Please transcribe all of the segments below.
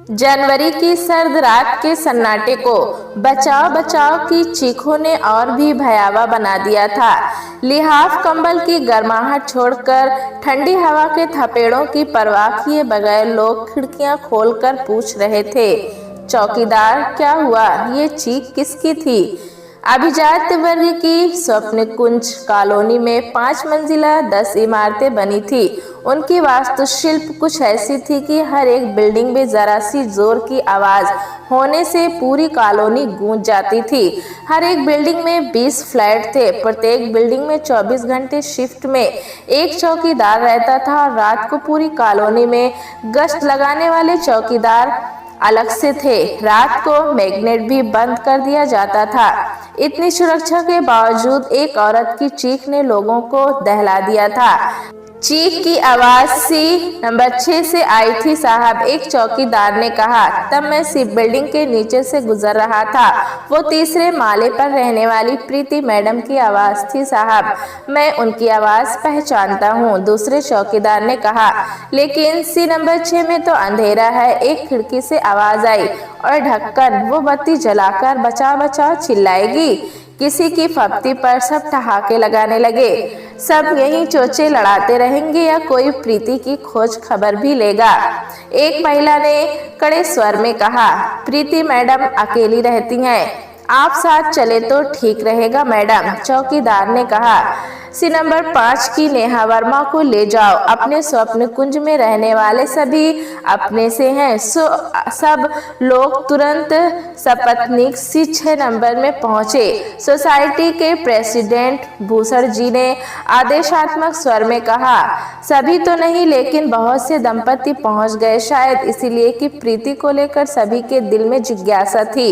जनवरी की सर्द रात के सन्नाटे को बचाव बचाव की चीखों ने और भी भयावह बना दिया था। लिहाफ कंबल की गर्माहट छोड़कर ठंडी हवा के थपेड़ों की परवाह किए बगैर लोग खिड़कियां खोलकर पूछ रहे थे, चौकीदार क्या हुआ? ये चीख किसकी थी? अभिजात वर्ग की स्वप्न कुंज कॉलोनी में 5 मंजिला 10 इमारतें बनी थी। उनकी वास्तुशिल्प कुछ ऐसी थी कि हर एक बिल्डिंग में जरा सी जोर की आवाज होने से पूरी कॉलोनी गूंज जाती थी। हर एक बिल्डिंग में 20 फ्लैट थे। प्रत्येक बिल्डिंग में 24 घंटे शिफ्ट में एक चौकीदार रहता था और रात को पूरी कॉलोनी में गश्त लगाने वाले चौकीदार अलग से थे। रात को मैग्नेट भी बंद कर दिया जाता था। इतनी सुरक्षा के बावजूद एक औरत की चीख ने लोगों को दहला दिया था। चीख की आवाज सी नंबर 6 से आई थी साहब, एक चौकीदार ने कहा। तब मैं सी बिल्डिंग के नीचे से गुजर रहा था। वो तीसरे माले पर रहने वाली प्रीति मैडम की आवाज थी साहब, मैं उनकी आवाज पहचानता हूँ, दूसरे चौकीदार ने कहा। लेकिन सी नंबर 6 में तो अंधेरा है, एक खिड़की से आवाज आई। और ढक्कन, वो बत्ती जलाकर बचाओ बचाओ चिल्लाएगी। किसी की फप्ती पर सब ठहाके लगाने लगे। सब यही चोचे लड़ाते रहेंगे या कोई प्रीति की खोज खबर भी लेगा? एक महिला ने कड़े स्वर में कहा। प्रीति मैडम अकेली रहती हैं, आप साथ चले तो ठीक रहेगा मैडम, चौकीदार ने कहा। सी नंबर 5 की नेहा वर्मा को ले जाओ, अपने स्वप्न कुंज में रहने वाले सभी अपने से हैं। सब लोग तुरंत सपत्नीक सी 6 नंबर में पहुंचे। सोसाइटी के प्रेसिडेंट भूषण जी ने आदेशात्मक स्वर में कहा। सभी तो नहीं, लेकिन बहुत से दंपति पहुंच गए, शायद इसीलिए कि प्रीति को लेकर सभी के दिल में जिज्ञासा थी।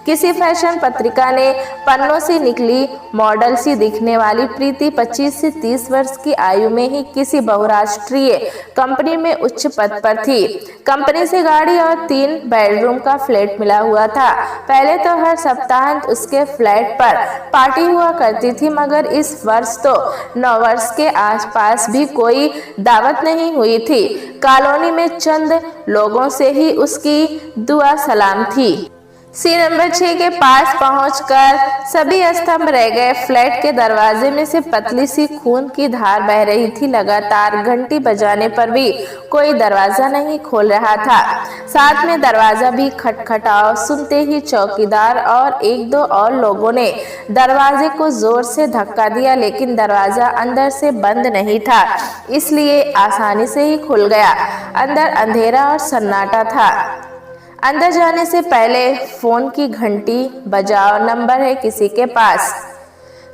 किसी फैशन पत्रिका ने पन्नों से निकली मॉडल सी दिखने वाली प्रीति 25 से 30 वर्ष की आयु में ही किसी बहुराष्ट्रीय कंपनी में उच्च पद पर थी। कंपनी से गाड़ी और 3 बेडरूम का फ्लैट मिला हुआ था। पहले तो हर सप्ताहांत उसके फ्लैट पर पार्टी हुआ करती थी, मगर इस वर्ष तो 9 वर्ष के आसपास भी कोई दावत नहीं हुई थी। कॉलोनी में चंद लोगों से ही उसकी दुआ सलाम थी। सी नंबर 6 के पास पहुंचकर सभी स्तंभ रह गए। फ्लैट के दरवाजे में से पतली सी खून की धार बह रही थी। लगातार घंटी बजाने पर भी कोई दरवाजा नहीं खोल रहा था। साथ में दरवाजा भी खटखटाओ सुनते ही चौकीदार और 1-2 और लोगों ने दरवाजे को जोर से धक्का दिया, लेकिन दरवाजा अंदर से बंद नहीं था, इसलिए आसानी से ही खुल गया। अंदर अंधेरा और सन्नाटा था। अंदर जाने से पहले फोन की घंटी बजाओ, नंबर है किसी के पास,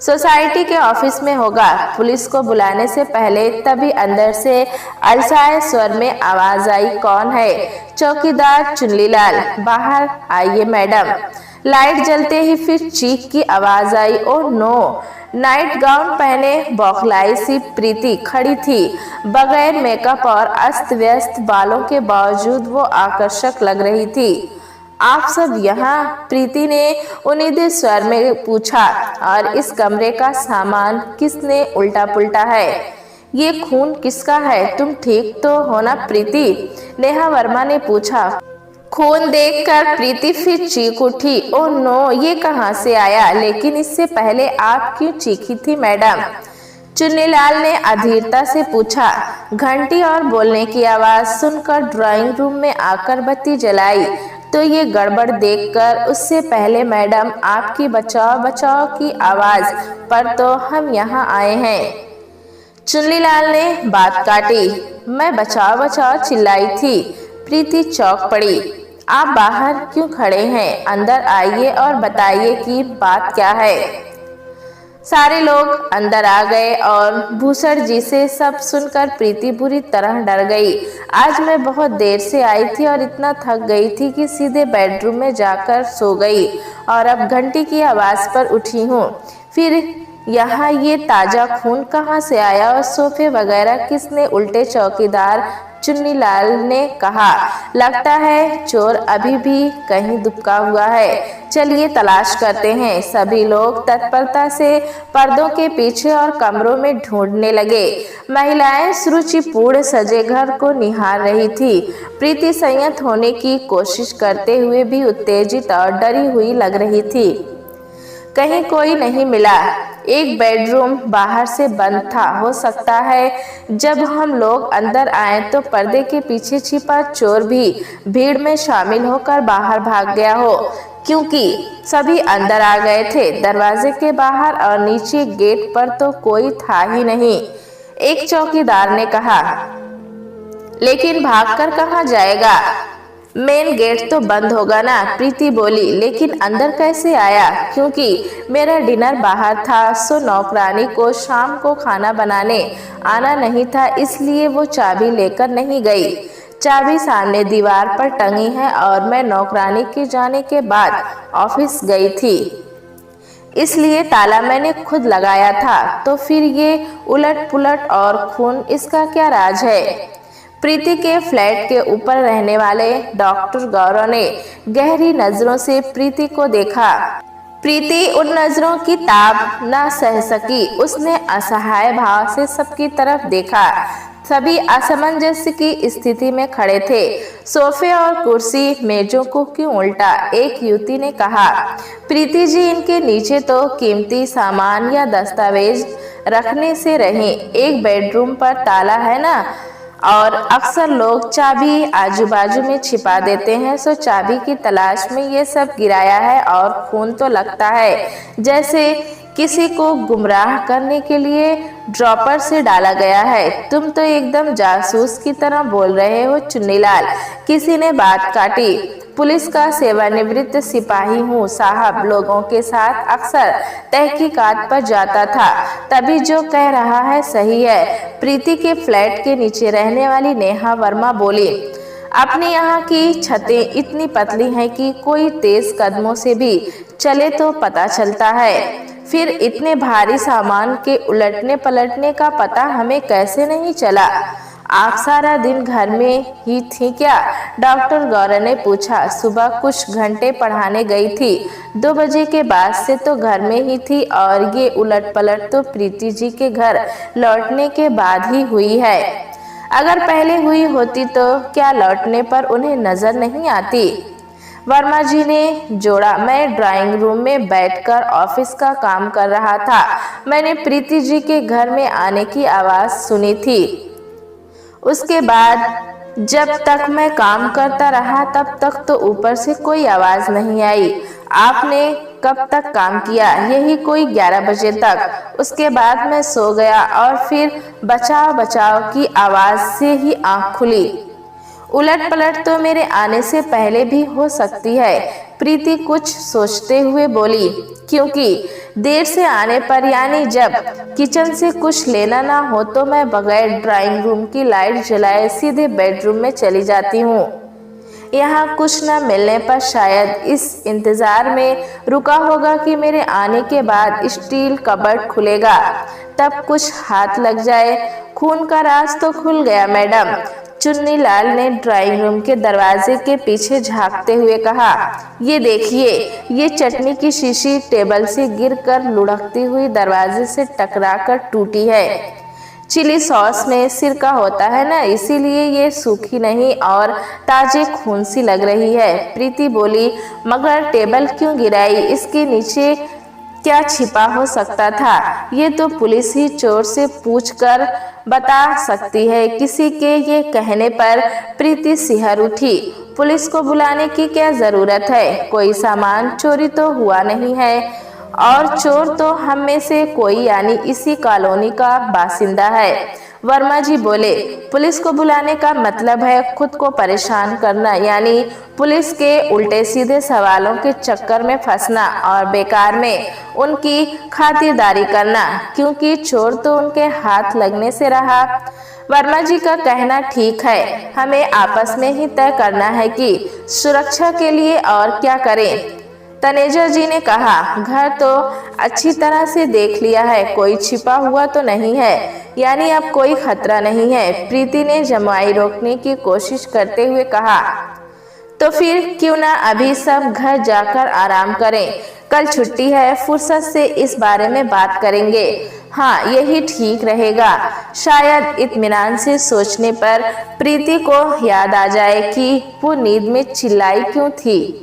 सोसाइटी के ऑफिस में होगा। पुलिस को बुलाने से पहले तभी अंदर से अलसाए स्वर में आवाज आई, कौन है? चौकीदार चुन्नीलाल, बाहर आइए मैडम। लाइट जलते ही फिर चीख की आवाज आई, ओ नो। नाइट गाउन पहने बौखलाई सी प्रीति खड़ी थी। बगैर मेकअप और अस्त व्यस्त बालों के बावजूद वो आकर्षक लग रही थी। आप सब यहाँ? प्रीति ने उन्नीदे स्वर में पूछा। और इस कमरे का सामान किसने उल्टा पुल्टा है? ये खून किसका है? तुम ठीक तो हो ना प्रीति? नेहा वर्मा ने पूछा। खून देखकर प्रीति फिर चीख उठी, ओ नो, ये कहाँ से आया? लेकिन इससे पहले आप क्यों चीखी थी मैडम? चुन्नीलाल ने अधीरता से पूछा। घंटी और बोलने की आवाज सुनकर ड्राइंग रूम में आकर बत्ती जलाई तो ये गड़बड़ देखकर उससे पहले मैडम आपकी बचाओ बचाओ की आवाज पर तो हम यहाँ आए हैं। चुन्नीलाल ने बात काटी। मैं बचाओ बचाओ चिल्लाई थी। प्रीति चौंक पड़ी। आप बाहर क्यों खड़े हैं? अंदर आइए और बताइए कि बात क्या है। सारे लोग अंदर आ गए और भूषण जी से सब सुनकर प्रीति बुरी तरह डर गई। आज मैं बहुत देर से आई थी और इतना थक गई थी कि सीधे बेडरूम में जाकर सो गई और अब घंटी की आवाज पर उठी हूँ। फिर यहाँ ये ताजा खून कहाँ से आया और सोफे वगैरह किसने उल्टे? चौकीदार चुन्नीलाल ने कहा, लगता है चोर अभी भी कहीं दुबका हुआ है, चलिए तलाश करते हैं। सभी लोग तत्परता से पर्दों के पीछे और कमरों में ढूंढने लगे। महिलाएं सुरुचिपूर्ण सजे घर को निहार रही थी। प्रीति संयत होने की कोशिश करते हुए भी उत्तेजित और डरी हुई लग रही थी। कहीं कोई नहीं मिला। एक बेडरूम बाहर से बंद था। हो सकता है जब हम लोग अंदर आए तो पर्दे के पीछे छिपा चोर भी भीड़ में शामिल होकर बाहर भाग गया हो, क्योंकि सभी अंदर आ गए थे। दरवाजे के बाहर और नीचे गेट पर तो कोई था ही नहीं, एक चौकीदार ने कहा। लेकिन भागकर कहाँ जाएगा? मेन गेट तो बंद होगा ना, प्रीति बोली। लेकिन अंदर कैसे आया? क्योंकि मेरा डिनर बाहर था, सो नौकरानी को शाम को खाना बनाने आना नहीं था, इसलिए वो चाबी लेकर नहीं गई। चाबी सामने दीवार पर टंगी है और मैं नौकरानी के जाने के बाद ऑफिस गई थी, इसलिए ताला मैंने खुद लगाया था। तो फिर ये उलट पुलट और खून, इसका क्या राज है? प्रीति के फ्लैट के ऊपर रहने वाले डॉक्टर गौरव ने गहरी नजरों से प्रीति को देखा। प्रीति उन नजरों की ताब न सह सकी। उसने असहाय भाव से सबकी तरफ देखा। सभी असमंजस की स्थिति में खड़े थे। सोफे और कुर्सी मेजों को क्यों उल्टा? एक युवती ने कहा। प्रीति जी, इनके नीचे तो कीमती सामान या दस्तावेज रखने से रहें। एक बेडरूम पर ताला है ना, और अक्सर लोग चाबी आजू बाजू में छिपा देते हैं, सो चाबी की तलाश में ये सब गिराया है। और खून तो लगता है जैसे किसी को गुमराह करने के लिए ड्रॉपर से डाला गया है। तुम तो एकदम जासूस की तरह बोल रहे हो चुन्नीलाल, किसी ने बात काटी। पुलिस का सेवानिवृत्त सिपाही हूँ साहब, लोगों के साथ अक्सर तहकीकात पर जाता था, तभी जो कह रहा है सही है। प्रीति के फ्लैट के नीचे रहने वाली नेहा वर्मा बोली। अपने यहाँ की छतें इतनी पतली हैं कि कोई तेज कदमों से भी चले तो पता चलता है, फिर इतने भारी सामान के उलटने पलटने का पता हमें कैसे नहीं चला? आप सारा दिन घर में ही थी क्या? डॉक्टर गौरव ने पूछा। सुबह कुछ घंटे पढ़ाने गई थी, 2 बजे के बाद से तो घर में ही थी, और ये उलट पलट तो प्रीति जी के घर लौटने के बाद ही हुई है। अगर पहले हुई होती तो क्या लौटने पर उन्हें नजर नहीं आती? वर्मा जी ने जोड़ा। मैं ड्राइंग रूम में बैठकर ऑफिस का काम कर रहा था। मैंने प्रीति जी के घर में आने की आवाज़ सुनी थी। उसके बाद जब तक मैं काम करता रहा तब तक तो ऊपर से कोई आवाज़ नहीं आई। आपने कब तक काम किया? यही कोई 11 बजे तक। उसके बाद मैं सो गया और फिर बचाव बचाव की आवाज़ से ही आँख खुली। उलट पलट तो मेरे आने से पहले भी हो सकती है, प्रीति कुछ सोचते हुए बोली। क्योंकि देर से आने पर, यानी जब किचन से कुछ लेना ना हो, तो मैं बगैर ड्राइंग रूम की लाइट जलाए सीधे बेडरूम में चली जाती हूँ। यहाँ कुछ न मिलने पर शायद इस इंतज़ार में रुका होगा कि मेरे आने के बाद स्टील कबर्ड खुलेगा, तब कुछ हाथ लग जाए। खून का राज तो खुल गया मैडम, चुन्नीलाल ने ड्राइंग रूम के दरवाजे के पीछे झांकते हुए कहा। ये देखिए, ये चटनी की शीशी टेबल से गिरकर लुढ़कती हुई दरवाजे से टकराकर टूटी है। चिली सॉस में सिरका होता है ना, इसीलिए ये सूखी नहीं और ताजे खून सी लग रही है। प्रीति बोली। मगर टेबल क्यों गिराई? इसके नीचे क्या छिपा हो सकता था? ये तो पुलिस ही चोर से पूछकर बता सकती है। किसी के ये कहने पर प्रीति सिहर उठी। पुलिस को बुलाने की क्या जरूरत है? कोई सामान चोरी तो हुआ नहीं है, और चोर तो हम में से कोई, यानी इसी कॉलोनी का बासिंदा है। वर्मा जी बोले। पुलिस को बुलाने का मतलब है खुद को परेशान करना, यानी पुलिस के उल्टे सीधे सवालों के चक्कर में फंसना और बेकार में उनकी खातिरदारी करना, क्योंकि चोर तो उनके हाथ लगने से रहा। वर्मा जी का कहना ठीक है, हमें आपस में ही तय करना है कि सुरक्षा के लिए और क्या करें। तनेजा जी ने कहा, घर तो अच्छी तरह से देख लिया है, कोई छिपा हुआ तो नहीं है, यानी अब कोई खतरा नहीं है। प्रीति ने जमाई रोकने की कोशिश करते हुए कहा, तो फिर क्यों ना अभी सब घर जाकर आराम करें, कल छुट्टी है, फुर्सत से इस बारे में बात करेंगे। हाँ, यही ठीक रहेगा। शायद इत्मीनान से सोचने पर प्रीति को याद आ जाए कि वो नींद में चिल्लाई क्यों थी।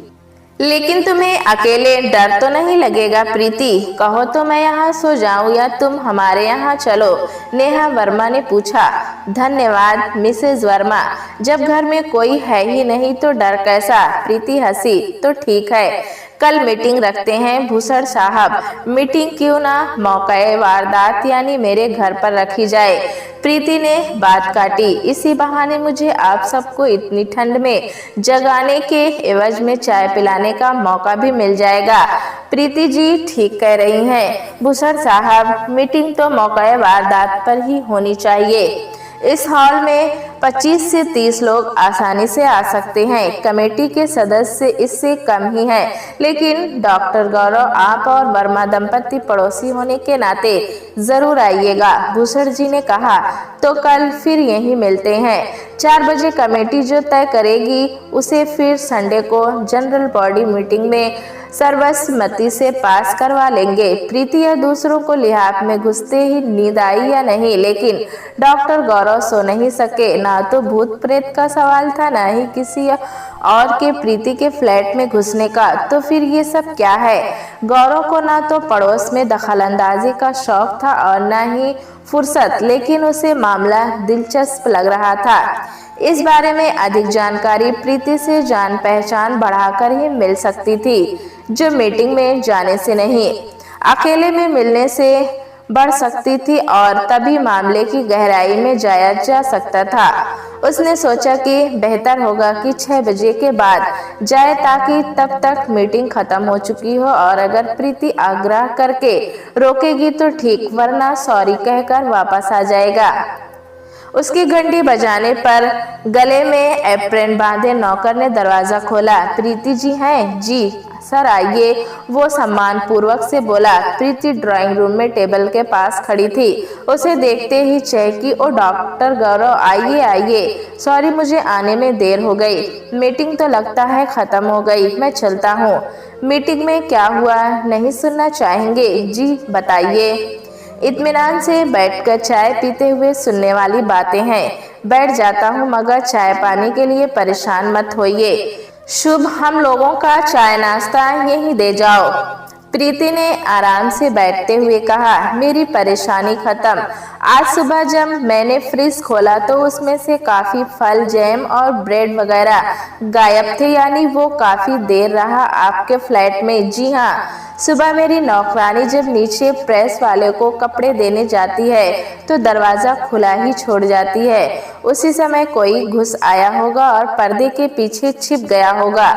लेकिन तुम्हें अकेले डर तो नहीं लगेगा प्रीति? कहो तो मैं यहाँ सो जाऊँ या तुम हमारे यहाँ चलो, नेहा वर्मा ने पूछा। धन्यवाद मिसेज वर्मा, जब घर में कोई है ही नहीं तो डर कैसा? प्रीति हंसी। तो ठीक है, कल मीटिंग रखते हैं भूषण साहब। मीटिंग क्यों ना मौके वारदात यानी मेरे घर पर रखी जाए। प्रीति ने बात काटी, इसी बहाने मुझे आप सबको इतनी ठंड में जगाने के एवज में चाय पिलाने का मौका भी मिल जाएगा। प्रीति जी ठीक कह रही हैं भूषण साहब, मीटिंग तो मौके वारदात पर ही होनी चाहिए। इस हॉल में 25 से 30 लोग आसानी से आ सकते हैं। कमेटी के सदस्य इससे कम ही हैं, लेकिन डॉक्टर गौरव, आप और वर्मा दंपति पड़ोसी होने के नाते जरूर आइएगा। भूषण जी ने कहा, तो कल फिर यहीं मिलते हैं। 4 बजे कमेटी जो तय करेगी उसे फिर संडे को जनरल बॉडी मीटिंग में सर्वसम्मति से पास करवा लेंगे। प्रीति या दूसरों को लिहाफ में घुसते ही नींद आई या नहीं, लेकिन डॉक्टर गौरव सो नहीं सके। ना तो भूत प्रेत का सवाल था, ना ही किसी और के प्रीति के फ्लैट में घुसने का। तो फिर ये सब क्या है? गौरव को ना तो पड़ोस में दखलंदाजी का शौक था और ना ही फुर्सत, लेकिन उसे मामला दिलचस्प लग रहा था। इस बारे में अधिक जानकारी प्रीति से जान पहचान बढ़ाकर ही मिल सकती थी, जो मीटिंग में जाने से नहीं, अकेले में मिलने से बढ़ सकती थी, और तभी मामले की गहराई में जाया जा सकता था। उसने सोचा कि बेहतर होगा कि 6 बजे के बाद जाए, ताकि तब तक मीटिंग खत्म हो चुकी हो, और अगर प्रीति आग्रह करके रोकेगी तो ठीक, वरना सॉरी कहकर वापस आ जाएगा। उसकी घंटी बजाने पर गले में एप्रन बांधे नौकर ने दरवाजा खोला। प्रीति जी हैं? जी सर आइए, वो सम्मान पूर्वक से बोला। प्रीति ड्राइंग रूम में टेबल के पास खड़ी थी। उसे देखते ही चहकी, ओ डॉक्टर गौरव, आइए आइए। सॉरी, मुझे आने में देर हो गई। मीटिंग तो लगता है खत्म हो गई, मैं चलता हूँ। मीटिंग में क्या हुआ नहीं सुनना चाहेंगे? जी बताइए। इत्मीनान से बैठकर चाय पीते हुए सुनने वाली बातें हैं। बैठ जाता हूँ, मगर चाय पानी के लिए परेशान मत होइए। शुभ, हम लोगों का चाय नाश्ता यहीं दे जाओ। प्रीति ने आराम से बैठते हुए कहा, मेरी परेशानी खत्म। आज सुबह जब मैंने फ्रिज खोला तो उसमें से काफी फल, जैम और ब्रेड वगैरह गायब थे, यानी वो काफी देर रहा आपके फ्लैट में? जी हाँ, सुबह मेरी नौकरानी जब नीचे प्रेस वाले को कपड़े देने जाती है तो दरवाजा खुला ही छोड़ जाती है। उसी समय कोई घुस आया होगा और पर्दे के पीछे छिप गया होगा।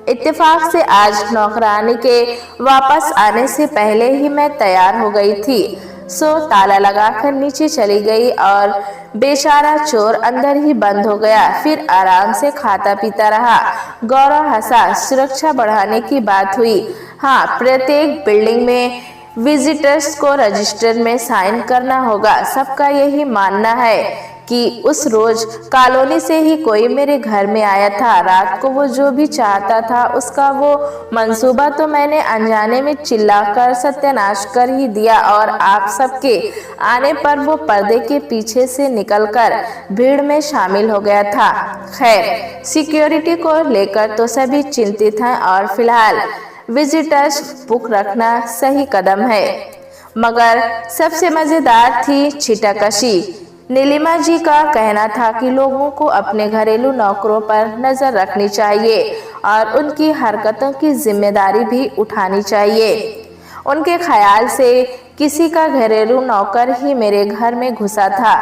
इत्तेफाक से आज नौकरानी के वापस आने से पहले ही मैं तैयार हो गई थी, सो ताला लगाकर नीचे चली गई और बेचारा चोर अंदर ही बंद हो गया। फिर आराम से खाता पीता रहा। गौरव हंसा। सुरक्षा बढ़ाने की बात हुई। हाँ, प्रत्येक बिल्डिंग में विजिटर्स को रजिस्टर में साइन करना होगा। सबका यही मानना है कि उस रोज कॉलोनी से ही कोई मेरे घर में आया था। रात को वो जो भी चाहता था उसका वो मंसूबा तो मैंने अनजाने में चिल्लाकर सत्यानाश कर ही दिया, और आप सबके आने पर वो पर्दे के पीछे से निकलकर भीड़ में शामिल हो गया था। खैर, सिक्योरिटी को लेकर तो सभी चिंतित हैं, और फिलहाल विजिटर्स बुक रखना सही कदम है। मगर सबसे मजेदार थी छिटाकशी। नीलिमा जी का कहना था कि लोगों को अपने घरेलू नौकरों पर नजर रखनी चाहिए और उनकी हरकतों की जिम्मेदारी भी उठानी चाहिए। उनके ख्याल से किसी का घरेलू नौकर ही मेरे घर में घुसा था।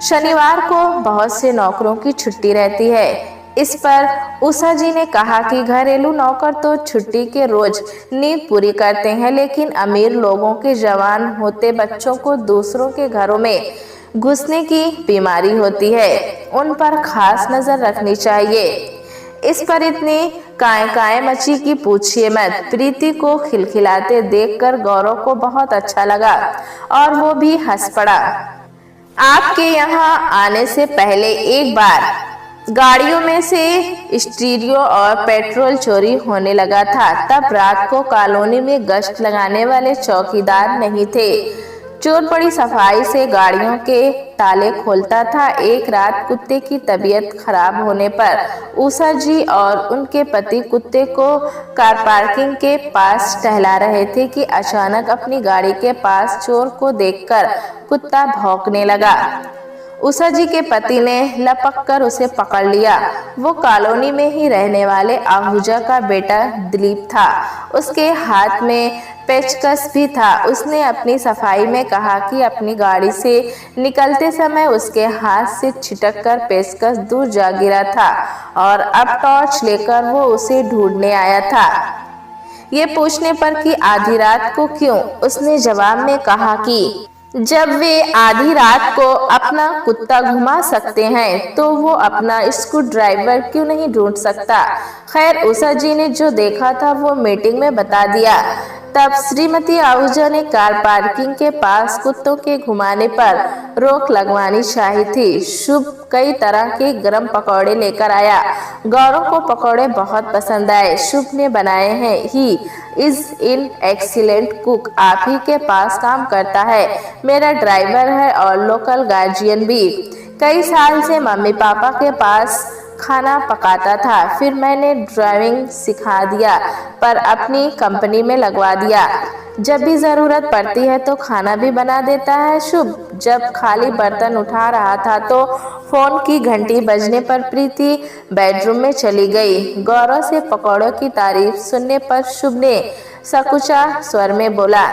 शनिवार को बहुत से नौकरों की छुट्टी रहती है। इस पर उषा जी ने कहा कि घरेलू नौकर तो छुट्टी के रोज नींद पूरी करते हैं, लेकिन अमीर लोगों के जवान होते बच्चों को दूसरों के घरों में घुसने की बीमारी होती है, उन पर खास नजर रखनी चाहिए। इस पर इतनी काय काय मची कि पूछिए मत। प्रीति को खिलखिलाते देखकर गौरव को बहुत अच्छा लगा और वो भी हंस पड़ा। आपके यहाँ आने से पहले एक बार गाड़ियों में से स्टीरियो और पेट्रोल चोरी होने लगा था। तब रात को कॉलोनी में गश्त लगाने वाले चौकीदार नहीं थे। चोर बड़ी सफाई से गाड़ियों के ताले खोलता था। एक रात कुत्ते की तबीयत खराब होने पर उषा जी और उनके पति कुत्ते को कार पार्किंग के पास टहला रहे थे कि अचानक अपनी गाड़ी के पास चोर को देखकर कुत्ता भौंकने लगा। उषा जी के पति ने लपक कर उसे पकड़ लिया। वो कॉलोनी में ही रहने वाले आहूजा का बेटा दिलीप था। उसके हाथ में पेचकस भी था। उसने अपनी सफाई में कहा कि अपनी गाड़ी से निकलते समय उसके हाथ से छिटक कर पेचकस दूर जा गिरा था और अब टॉर्च लेकर वो उसे ढूंढने आया था। ये पूछने पर कि आधी रात को क्यों, उसने जवाब में कहा कि जब वे आधी रात को अपना कुत्ता घुमा सकते हैं तो वो अपना स्क्रू ड्राइवर क्यों नहीं ढूंढ सकता। खैर उषा जी ने जो देखा था वो मीटिंग में बता दिया। तब श्रीमती आहूजा ने कार पार्किंग के पास कुत्तों के घुमाने पर रोक लगवानी चाहिए थी। शुभ कई तरह के गरम पकौड़े लेकर आया। गौरव को पकौड़े बहुत पसंद आए। शुभ ने बनाए हैं। He is in excellent cook. आप ही के पास काम करता है, मेरा ड्राइवर है और लोकल गार्जियन भी। कई साल से मम्मी पापा के पास खाना पकाता था, फिर मैंने ड्राइविंग सिखा दिया पर अपनी कंपनी में लगवा दिया। जब भी जरूरत पड़ती है तो खाना भी बना देता है। शुभ जब खाली बर्तन उठा रहा था तो फोन की घंटी बजने पर प्रीति बेडरूम में चली गई। गौरव से पकौड़ों की तारीफ सुनने पर शुभ ने सकुचा स्वर में बोला,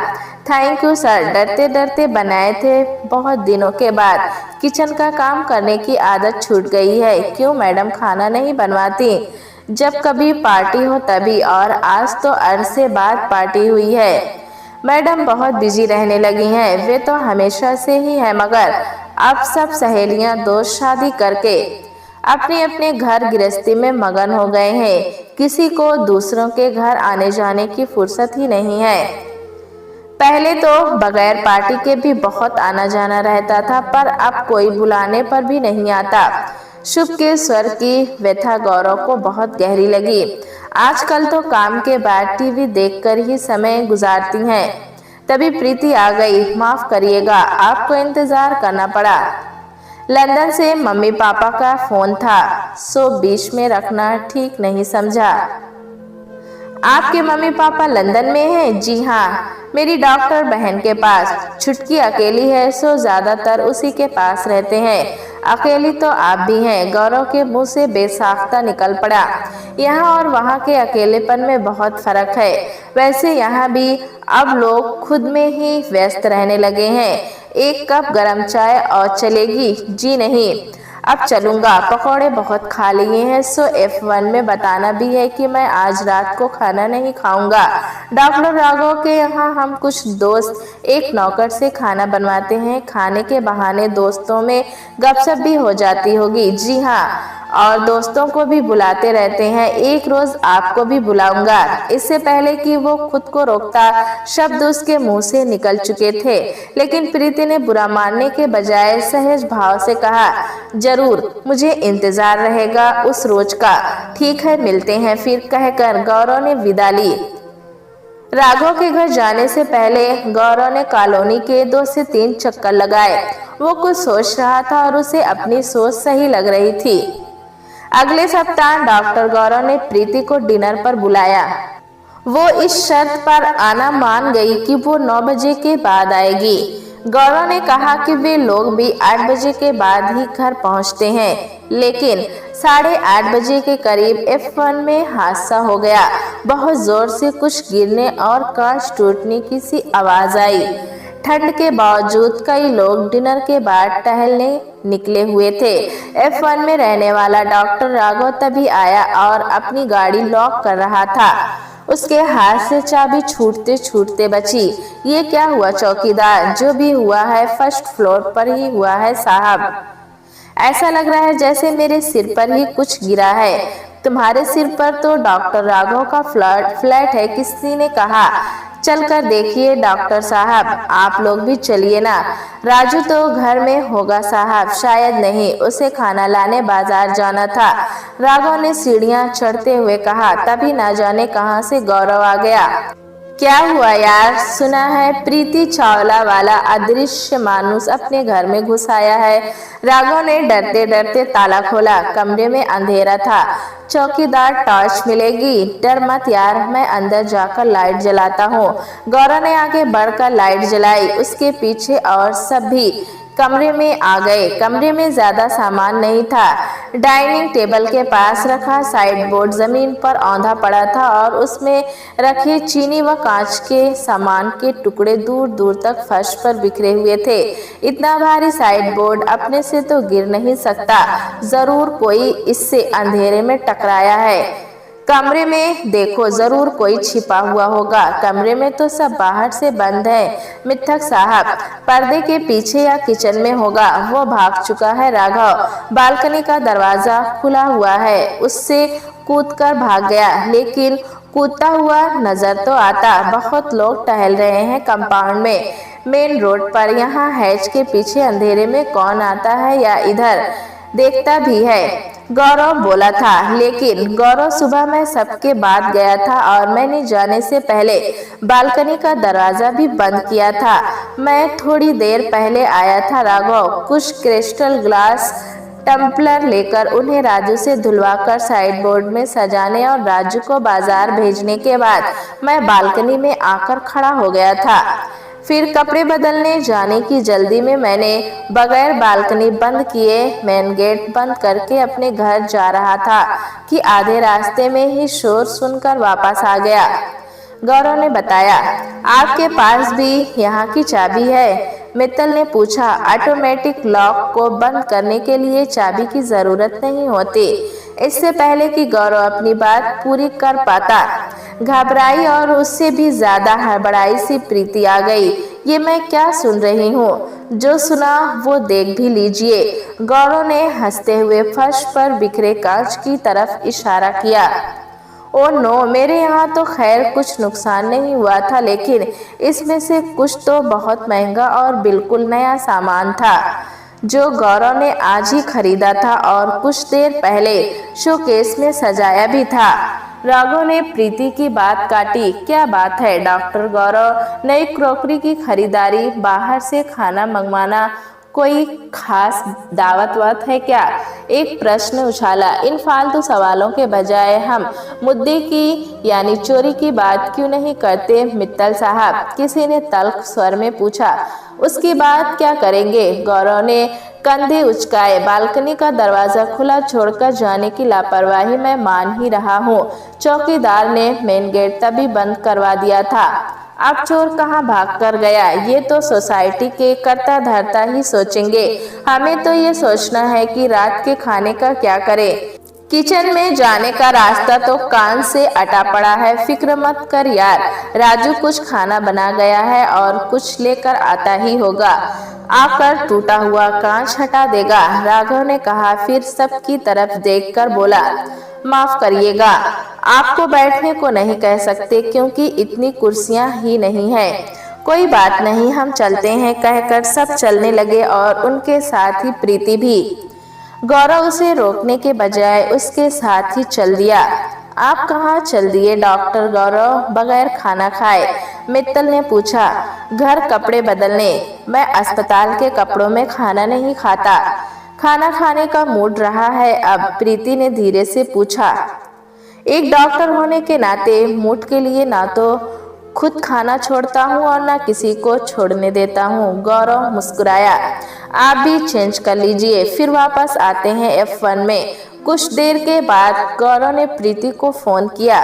थैंक यू सर, डरते डरते बनाए थे, बहुत दिनों के बाद किचन का काम करने की आदत छूट गई है। क्यों मैडम खाना नहीं बनवाती? जब कभी पार्टी हो तभी, और आज तो अरसे बाद पार्टी हुई है। मैडम बहुत बिजी रहने लगी हैं। वे तो हमेशा से ही है, मगर अब सब सहेलियां दोस्त शादी करके अपने अपने घर गृहस्थी में मगन हो गए हैं। किसी को दूसरों के घर आने जाने की फुर्सत ही नहीं है। पहले तो बगैर पार्टी के भी बहुत आना जाना रहता था, पर अब कोई बुलाने पर भी नहीं आता। शुभ के स्वर की व्यथा गौरव को बहुत गहरी लगी। आजकल तो काम के बाद टीवी देखकर ही समय गुजारती हैं। तभी प्रीति आ गई। माफ करिएगा, आपको इंतजार करना पड़ा। लंदन से मम्मी पापा का फोन था, सो बीच में रखना ठीक नहीं समझा। आपके मम्मी पापा लंदन में हैं? जी हाँ, मेरी डॉक्टर बहन के पास। छुटकी अकेली है, सो ज्यादातर उसी के पास रहते हैं। अकेली तो आप भी हैं। गौरव के मुंह से बेसाख्ता निकल पड़ा। यहाँ और वहाँ के अकेलेपन में बहुत फर्क है। वैसे यहाँ भी अब लोग खुद में ही व्यस्त रहने लगे हैं। एक कप गरम चाय और चलेगी? जी नहीं, अब चलूंगा। पकौड़े बहुत खा लिए हैं, सो F1 में बताना भी है कि मैं आज रात को खाना नहीं खाऊंगा। डॉक्टर राघव के यहाँ हम कुछ दोस्त एक नौकर से खाना बनवाते हैं। खाने के बहाने दोस्तों में गपशप भी हो जाती होगी। जी हाँ, और दोस्तों को भी बुलाते रहते हैं। एक रोज आपको भी बुलाऊंगा। इससे पहले कि वो खुद को रोकता, शब्द उसके मुंह से निकल चुके थे, लेकिन प्रीति ने बुरा मानने के बजाय सहज भाव से कहा, जरूर, मुझे इंतजार रहेगा उस रोज का। ठीक है, मिलते हैं फिर, कहकर गौरव ने विदा ली। राघव के घर जाने से पहले गौरव ने कॉलोनी के 2 से 3 चक्कर लगाए। वो कुछ सोच रहा था और उसे अपनी सोच सही लग रही थी। अगले सप्ताह डॉक्टर गौरव ने प्रीति को डिनर पर बुलाया। वो इस शर्त पर आना मान गई कि वो 9 बजे के बाद आएगी। गौरव ने कहा कि वे लोग भी 8 बजे के बाद ही घर पहुंचते हैं, लेकिन 8:30 बजे के करीब F1 में हादसा हो गया। बहुत जोर से कुछ गिरने और कांच टूटने की सी आवाज आई। ठंड के बावजूद कई लोग डिनर के बाद टहलने निकले हुए थे। F1 में रहने वाला डॉक्टर राघव तभी आया और अपनी गाड़ी लॉक कर रहा था। उसके हाथ से चाबी छूटते छूटते बची। ये क्या हुआ चौकीदार? जो भी हुआ है फर्स्ट फ्लोर पर ही हुआ है साहब। ऐसा लग रहा है जैसे मेरे सिर पर ही कुछ गिरा है। तुम्हारे सिर पर तो डॉक्टर राघव का फ्लैट है, किसी ने कहा। चलकर देखिए डॉक्टर साहब, आप लोग भी चलिए ना। राजू तो घर में होगा साहब। शायद नहीं, उसे खाना लाने बाजार जाना था, राघव ने सीढ़ियां चढ़ते हुए कहा। तभी ना जाने कहां से गौरव आ गया। क्या हुआ यार, सुना है प्रीति चावला वाला अदृश्य मानुस अपने घर में घुस आया है। राघव ने डरते डरते ताला खोला। कमरे में अंधेरा था। चौकीदार, टॉर्च मिलेगी? डर मत यार, मैं अंदर जाकर लाइट जलाता हूँ। गौरव ने आगे बढ़कर लाइट जलाई। उसके पीछे और सब भी कमरे में आ गए। कमरे में ज्यादा सामान नहीं था। डाइनिंग टेबल के पास रखा साइड बोर्ड जमीन पर औंधा पड़ा था और उसमें रखे चीनी व कांच के सामान के टुकड़े दूर दूर तक फर्श पर बिखरे हुए थे। इतना भारी साइड बोर्ड अपने से तो गिर नहीं सकता, जरूर कोई इससे अंधेरे में टकराया है। कमरे में देखो, जरूर कोई छिपा हुआ होगा। कमरे में तो सब बाहर से बंद है मित्थक साहब, पर्दे के पीछे या किचन में होगा। वो भाग चुका है राघव। बालकनी का दरवाजा खुला हुआ है, उससे कूदकर भाग गया, लेकिन कूदता हुआ नजर तो आता। बहुत लोग टहल रहे हैं कंपाउंड में, मेन रोड पर। यहाँ हैच के पीछे अंधेरे में कौन आता है या इधर देखता भी है, गौरव बोला था। लेकिन गौरव, सुबह मैं सबके बाद गया था और मैंने जाने से पहले बालकनी का दरवाजा भी बंद किया था। मैं थोड़ी देर पहले आया था राघव, कुछ क्रिस्टल ग्लास टम्पलर लेकर उन्हें राजू से धुलवाकर साइड बोर्ड में सजाने और राजू को बाजार भेजने के बाद मैं बालकनी में आकर खड़ा हो गया था। फिर कपड़े बदलने जाने की जल्दी में मैंने बगैर बालकनी बंद किए मेन गेट बंद करके अपने घर जा रहा था कि आधे रास्ते में ही शोर सुनकर वापस आ गया। गौरव ने बताया। आपके पास भी यहाँ की चाबी है? मित्तल ने पूछा। ऑटोमेटिक लॉक को बंद करने के लिए चाबी की जरूरत नहीं होती। इससे पहले कि गौरव अपनी बात पूरी कर पाता, घबराई और उससे भी ज्यादा हड़बड़ाई सी प्रीति आ गई। ये मैं क्या सुन रही हूँ? जो सुना वो देख भी लीजिए। गौरव ने हंसते हुए फर्श पर बिखरे कांच की तरफ इशारा किया। ओ नो, मेरे यहाँ तो खैर कुछ नुकसान नहीं हुआ था, लेकिन इसमें से कुछ तो बहुत महंगा और बिल्कुल नया सामान था जो गौरव ने आज ही खरीदा था और कुछ देर पहले शोकेस में सजाया भी था। राघव ने प्रीति की बात काटी। क्या बात है डॉक्टर गौरव, नई क्रॉकरी की खरीदारी, बाहर से खाना मंगवाना, कोई खास दावत वात है क्या? एक प्रश्न उछाला। इन फालतू सवालों के बजाय हम मुद्दे की यानी चोरी की बात क्यों नहीं करते मित्तल साहब? किसी ने तल्ख स्वर में पूछा। उसकी बात क्या करेंगे? गौरव ने कंधे उचकाए। बालकनी का दरवाजा खुला छोड़कर जाने की लापरवाही मैं मान ही रहा हूँ। चौकीदार ने मेन गेट तभी बंद करवा दिया था। अब चोर कहाँ भाग कर गया, ये तो सोसाइटी के कर्ता धर्ता ही सोचेंगे। हमें तो ये सोचना है कि रात के खाने का क्या करें। किचन में जाने का रास्ता तो कान से अटा पड़ा है। फिक्र मत कर यार, राजू कुछ खाना बना गया है और कुछ लेकर आता ही होगा। आकर टूटा हुआ कांच हटा देगा, राघव ने कहा। फिर सबकी तरफ देखकर बोला, माफ करिएगा, आपको बैठने को नहीं कह सकते क्योंकि इतनी कुर्सियां ही नहीं है। कोई बात नहीं, हम चलते हैं, कहकर सब चलने लगे और उनके साथ ही प्रीति भी। गौरव उसे रोकने के बजाय उसके साथ ही चल दिया। आप कहाँ चल दिए डॉक्टर गौरव, बगैर खाना खाए? मित्तल ने पूछा। घर कपड़े बदलने। मैं अस्पताल के कपड़ों में खाना नहीं खाता। खाना खाने का मूड रहा है अब? प्रीति ने धीरे से पूछा। एक डॉक्टर होने के नाते मूड के लिए ना तो खुद खाना छोड़ता हूँ और ना किसी को छोड़ने देता हूँ। गौरव मुस्कुराया। आप भी चेंज कर लीजिए, फिर वापस आते हैं F1 में। कुछ देर के बाद गौरव ने प्रीति को फोन किया।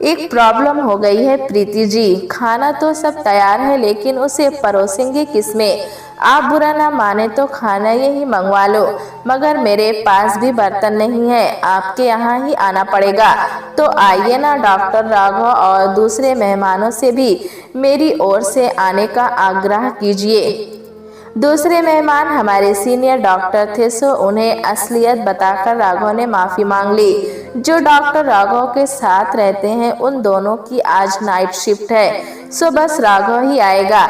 एक प्रॉब्लम हो गई है प्रीति जी, खाना तो सब तैयार है लेकिन उसे परोसेंगे किसमें? आप बुरा ना माने तो खाना यही मंगवा लो, मगर मेरे पास भी बर्तन नहीं है, आपके यहाँ ही आना पड़ेगा। तो आइए ना डॉक्टर राघव, और दूसरे मेहमानों से भी मेरी ओर से आने का आग्रह कीजिए। दूसरे मेहमान हमारे सीनियर डॉक्टर थे, सो उन्हें असलियत बताकर राघव ने माफी मांग ली। जो डॉक्टर राघव के साथ रहते हैं उन दोनों की आज नाइट शिफ्ट है, सो बस राघव ही आएगा।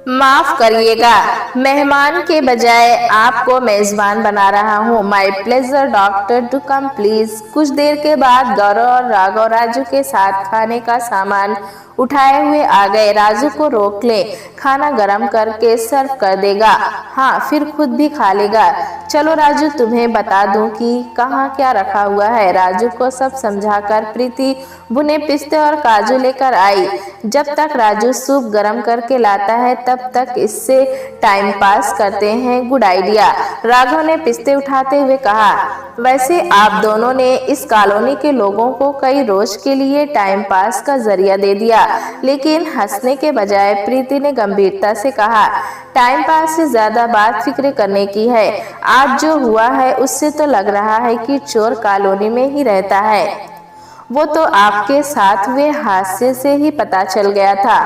माफ करिएगा, मेहमान के बजाय आपको मेजबान बना रहा हूँ। My pleasure doctor, to come please. कुछ देर के बाद गौरव और राघव राजू के साथ खाने का सामान उठाए हुए आ गए। राजू को रोक ले, खाना गरम करके सर्व कर देगा। हाँ, फिर खुद भी खा लेगा। चलो राजू, तुम्हें बता दूं कि कहाँ क्या रखा हुआ है। राजू को सब समझाकर प्रीति भुने पिस्ते और काजू लेकर आई। जब तक राजू सूप गरम करके लाता है तब तक इससे टाइम पास करते हैं। गुड आइडिया, राघव ने पिस्ते उठाते हुए कहा। वैसे आप दोनों ने इस कॉलोनी के लोगों को कई रोज के लिए टाइम पास का जरिया दे दिया। लेकिन हंसने के बजाय प्रीति ने गंभीरता से कहा, टाइम पास से ज्यादा बात फिक्र करने की है। आज जो हुआ है उससे तो लग रहा है कि चोर कॉलोनी में ही रहता है। वो तो आपके साथ हुए हादसे से ही पता चल गया था।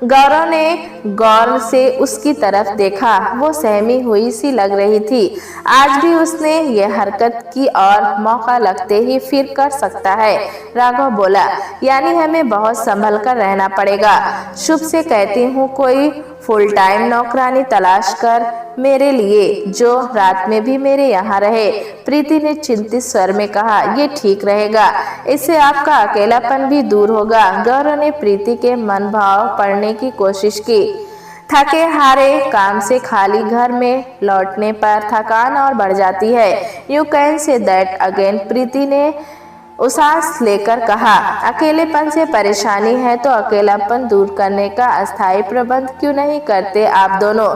गौरव ने गौर से उसकी तरफ देखा। वो सहमी हुई सी लग रही थी। आज भी उसने ये हरकत की और मौका लगते ही फिर कर सकता है। राघव बोला, यानी हमें बहुत संभल कर रहना पड़ेगा। शुभ से कहती हूँ कोई फुल टाइम नौकरानी तलाश कर मेरे लिए, जो रात में भी मेरे यहाँ रहे। प्रीति ने चिंतित स्वर में कहा, ये ठीक रहेगा, इससे आपका अकेलापन भी दूर होगा। गौरव ने प्रीति के मन भाव पढ़ने की कोशिश की। थके हारे काम से खाली घर में लौटने पर थकान और बढ़ जाती है। You can say that again, Preeti ने उसास लेकर कहा। अकेलेपन से परेशानी है तो अकेलापन दूर करने का अस्थायी प्रबंध क्यों नहीं करते आप दोनों?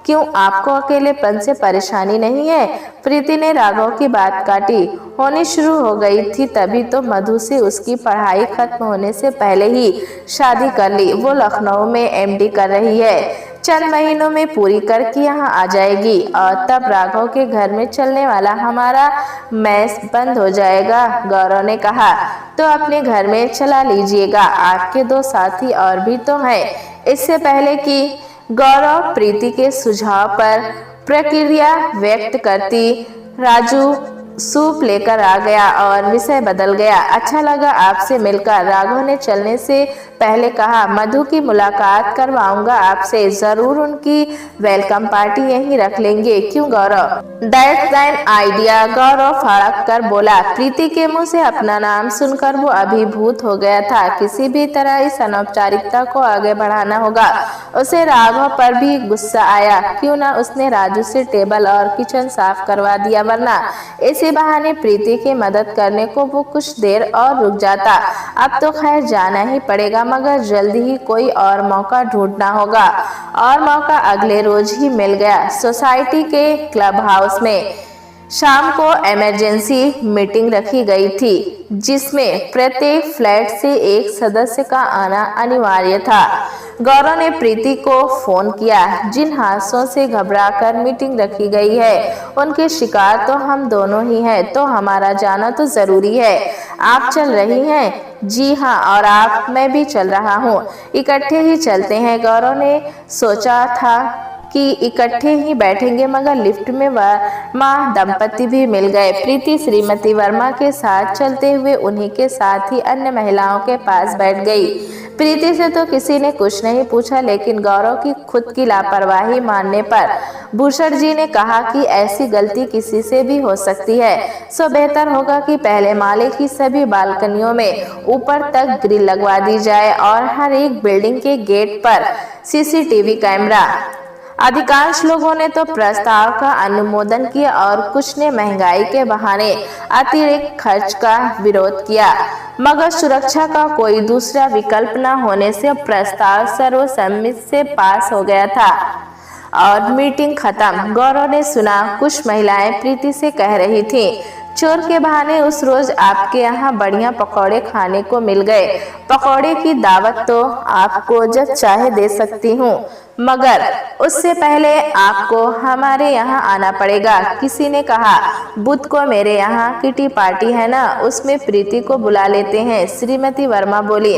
क्यों आपको अकेलेपन से परेशानी नहीं है? प्रीति ने राघव की बात काटी। होनी शुरू हो गई थी तभी तो मधु से उसकी पढ़ाई खत्म होने से पहले ही शादी कर ली। वो लखनऊ में एमडी कर रही है, चंद महीनों में पूरी करके यहाँ आ जाएगी और तब राघव के घर में चलने वाला हमारा मैस बंद हो जाएगा। गौरव ने कहा, तो अपने घर में चला लीजिएगा, आपके दो साथी और भी तो हैं। इससे पहले कि गौरव प्रीति के सुझाव पर प्रतिक्रिया व्यक्त करती, राजू सूप लेकर आ गया और विषय बदल गया। अच्छा लगा आपसे मिलकर, राघव ने चलने से पहले कहा। मधु की मुलाकात करवाऊंगा आपसे, जरूर उनकी वेलकम पार्टी यहीं रख लेंगे। क्यों गौरव? दैट्स एन आइडिया, गौरव फड़क कर बोला। प्रीति के मुंह से अपना नाम सुनकर वो अभिभूत हो गया था। किसी भी तरह इस अनौपचारिकता को आगे बढ़ाना होगा। उसे राघव पर भी गुस्सा आया। क्यों ना उसने राजू से टेबल और किचन साफ करवा दिया, वरना इसी बहाने प्रीति की मदद करने को वो कुछ देर और रुक जाता। अब तो खैर जाना ही पड़ेगा, मगर जल्दी ही कोई और मौका ढूंढना होगा। और मौका अगले रोज ही मिल गया। सोसाइटी के क्लब हाउस में शाम को इमरजेंसी मीटिंग रखी गई थी, जिसमें प्रत्येक फ्लैट से एक सदस्य का आना अनिवार्य था। गौरव ने प्रीति को फोन किया। जिन हादसों से घबराकर मीटिंग रखी गई है उनके शिकार तो हम दोनों ही हैं, तो हमारा जाना तो जरूरी है। आप चल रही हैं? जी हाँ, और आप? मैं भी चल रहा हूँ, इकट्ठे ही चलते हैं। गौरव ने सोचा था कि इकट्ठे ही बैठेंगे, मगर लिफ्ट में वर्मा दंपति भी मिल गए। प्रीति श्रीमती वर्मा के साथ चलते हुए उन्हीं के साथ ही अन्य महिलाओं के पास बैठ गई। प्रीति से तो किसी ने कुछ नहीं पूछा, लेकिन गौरव की खुद की लापरवाही मानने पर भूषण जी ने कहा कि ऐसी गलती किसी से भी हो सकती है, सो बेहतर होगा कि पहले माले की सभी बालकनियों में ऊपर तक ग्रिल लगवा दी जाए और हर एक बिल्डिंग के गेट पर सीसीटीवी कैमरा। अधिकांश लोगों ने तो प्रस्ताव का अनुमोदन किया और कुछ ने महंगाई के बहाने अतिरिक्त खर्च का विरोध किया, मगर सुरक्षा का कोई दूसरा विकल्प न होने से प्रस्ताव सर्वसम्मति से पास हो गया था और मीटिंग खत्म। गौरव ने सुना कुछ महिलाएं प्रीति से कह रही थीं, चोर के बहाने उस रोज आपके यहाँ बढ़िया पकौड़े खाने को मिल गए। पकौड़े की दावत तो आपको जब चाहे दे सकती हूँ, मगर उससे पहले आपको हमारे यहाँ आना पड़ेगा। किसी ने कहा, बुध को मेरे यहाँ किटी पार्टी है ना, उसमें प्रीति को बुला लेते हैं। श्रीमती वर्मा बोली,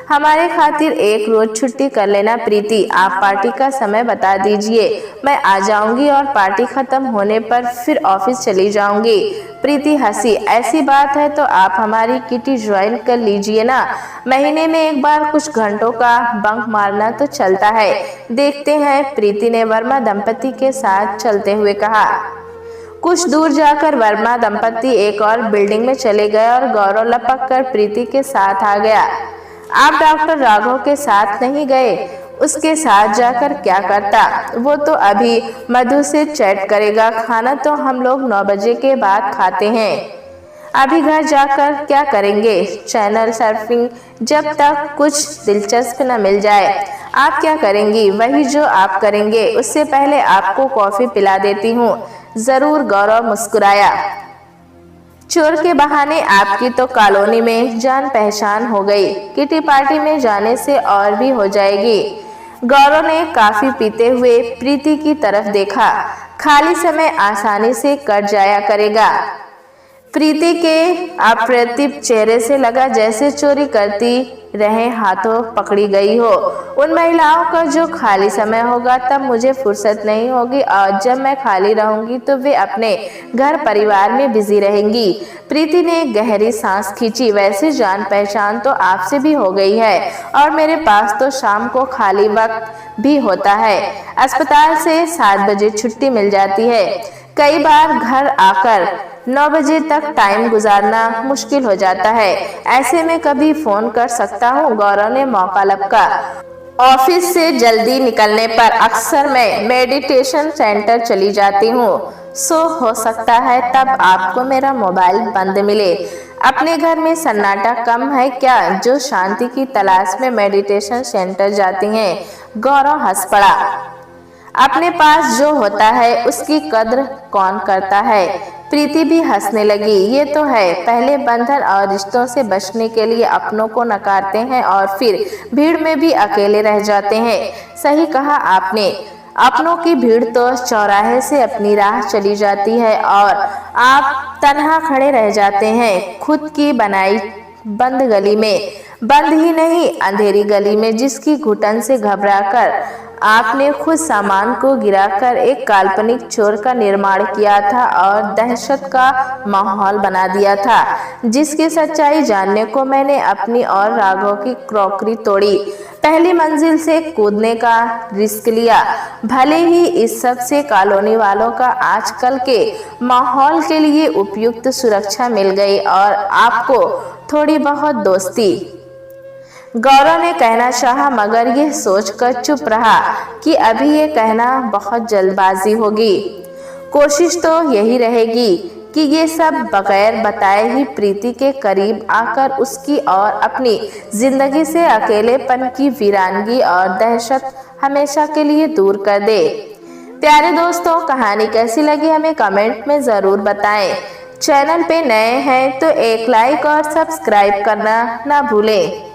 हमारे खातिर एक रोज छुट्टी कर लेना प्रीति, आप पार्टी का समय बता दीजिए, मैं आ जाऊंगी और पार्टी खत्म होने पर फिर ऑफिस चली जाऊंगी। प्रीति हंसी, ऐसी बात है तो आप हमारी किटी ज्वाइन कर लीजिए ना, महीने में एक बार कुछ घंटों का बंक मारना तो चलता है, देखते हैं, प्रीति ने वर्मा दंपति के साथ चलते हुए कहा। कुछ दूर जाकर वर्मा दंपति एक और बिल्डिंग में चले गए और गौरव लपक कर प्रीति के साथ आ गया। आप डॉक्टर राघव के साथ नहीं गए? उसके साथ जाकर क्या करता, वो तो अभी मधु से चैट करेगा, खाना तो हम लोग 9 बजे के बाद खाते हैं। अभी घर जाकर क्या करेंगे? चैनल सर्फिंग, जब तक कुछ दिलचस्प न मिल जाए। आप क्या करेंगी? वही जो आप करेंगे, उससे पहले आपको कॉफी पिला देती हूँ। जरूर, गौरव मुस्कुराया। चोर के बहाने आपकी तो कॉलोनी में जान पहचान हो गई, किटी पार्टी में जाने से और भी हो जाएगी। गौरव ने काफी पीते हुए प्रीति की तरफ देखा, खाली समय आसानी से कट जाया करेगा। प्रीति के अप्रतिभ चेहरे से लगा जैसे चोरी करती रहे हाथों पकड़ी गई हो। उन महिलाओं का जो खाली समय होगा तब मुझे फुर्सत नहीं होगी, और जब मैं खाली रहूंगी तो वे अपने घर परिवार में बिजी रहेंगी। प्रीति ने गहरी सांस खींची, वैसे जान पहचान तो आपसे भी हो गई है और मेरे पास तो शाम को खाली वक्त भी होता है। अस्पताल से 7 बजे छुट्टी मिल जाती है। कई बार घर आकर 9 बजे तक टाइम गुजारना मुश्किल हो जाता है, ऐसे में कभी फोन कर सकता हूँ। गौरव ने मौका लपका। ऑफिस से जल्दी निकलने पर अक्सर मैं मेडिटेशन सेंटर चली जाती हूँ, सो हो सकता है तब आपको मेरा मोबाइल बंद मिले। अपने घर में सन्नाटा कम है क्या जो शांति की तलाश में मेडिटेशन सेंटर जाती हैं? गौरव हंस पड़ा। अपने पास जो होता है उसकी कद्र कौन करता है? प्रीति भी हंसने लगी। ये तो है, पहले बंधन और रिश्तों से बचने के लिए अपनों को नकारते हैं और फिर भीड़ में भी अकेले रह जाते हैं। सही कहा आपने, अपनों की भीड़ तो चौराहे से अपनी राह चली जाती है और आप तन्हा खड़े रह जाते हैं खुद की बनाई बंद गली में, बंद ही नहीं अंधेरी गली में, जिसकी घुटन से घबराकर आपने खुद सामान को गिराकर एक काल्पनिक चोर का निर्माण किया था और दहशत का माहौल बना दिया था, जिसकी सच्चाई जानने को मैंने अपनी और राघव की क्रॉकरी तोड़ी, पहली मंजिल से कूदने का रिस्क लिया। भले ही इस सब से कॉलोनी वालों का आजकल के माहौल के लिए उपयुक्त सुरक्षा मिल गई और आपको थोड़ी बहुत दोस्ती। गौरव ने कहना चाहा मगर यह सोचकर चुप रहा कि अभी ये कहना बहुत जल्दबाजी होगी। कोशिश तो यही रहेगी कि ये सब बगैर बताए ही प्रीति के करीब आकर उसकी और अपनी जिंदगी से अकेलेपन की वीरानगी और दहशत हमेशा के लिए दूर कर दे। प्यारे दोस्तों, कहानी कैसी लगी हमें कमेंट में ज़रूर बताएं। चैनल पे नए हैं तो एक लाइक और सब्सक्राइब करना ना भूलें।